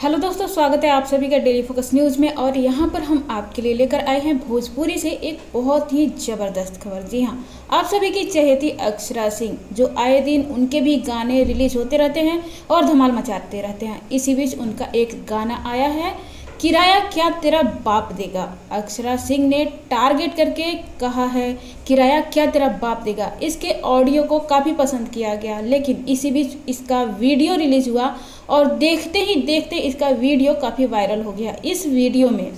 Hello दोस्तों, स्वागत है आप सभी का डेली फोकस न्यूज़ में। और यहाँ पर हम आपके लिए लेकर आए हैं भोजपुरी से एक बहुत ही ज़बरदस्त खबर। जी हाँ, आप सभी की चहेती अक्षरा सिंह, जो आए दिन उनके भी गाने रिलीज होते रहते हैं और धमाल मचाते रहते हैं। इसी बीच उनका एक गाना आया है, किराया क्या तेरा बाप देगा। अक्षरा सिंह ने टारगेट करके कहा है, किराया क्या तेरा बाप देगा। इसके ऑडियो को काफ़ी पसंद किया गया, लेकिन इसी बीच इसका वीडियो रिलीज हुआ और देखते ही देखते इसका वीडियो काफ़ी वायरल हो गया। इस वीडियो में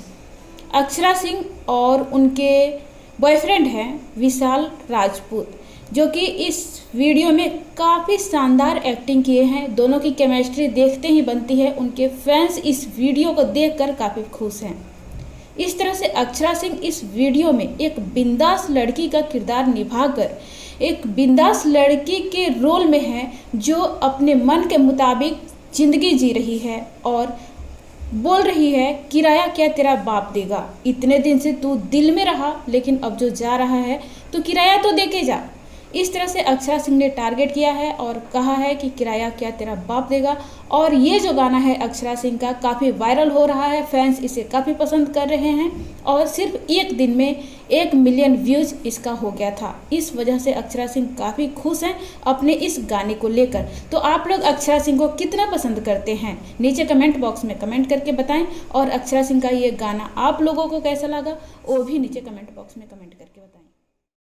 अक्षरा सिंह और उनके बॉयफ्रेंड हैं विशाल राजपूत, जो कि इस वीडियो में काफ़ी शानदार एक्टिंग किए हैं। दोनों की केमिस्ट्री देखते ही बनती है। उनके फैंस इस वीडियो को देखकर काफ़ी खुश हैं। इस तरह से अक्षरा सिंह इस वीडियो में एक बिंदास लड़की का किरदार निभाकर एक बिंदास लड़की के रोल में है, जो अपने मन के मुताबिक ज़िंदगी जी रही है और बोल रही है, किराया क्या तेरा बाप देगा। इतने दिन से तू दिल में रहा, लेकिन अब जो जा रहा है तो किराया तो दे के जा। इस तरह से अक्षरा सिंह ने टारगेट किया है और कहा है कि किराया क्या तेरा बाप देगा। और ये जो गाना है अक्षरा सिंह का काफ़ी वायरल हो रहा है, फैंस इसे काफ़ी पसंद कर रहे हैं और सिर्फ एक दिन में 1 मिलियन व्यूज़ इसका हो गया था। इस वजह से अक्षरा सिंह काफ़ी खुश हैं अपने इस गाने को लेकर। तो आप लोग अक्षरा सिंह को कितना पसंद करते हैं, नीचे कमेंट बॉक्स में कमेंट करके बताएं। और अक्षरा सिंह का ये गाना आप लोगों को कैसा लगा, वो भी नीचे कमेंट बॉक्स में कमेंट करके बताएं।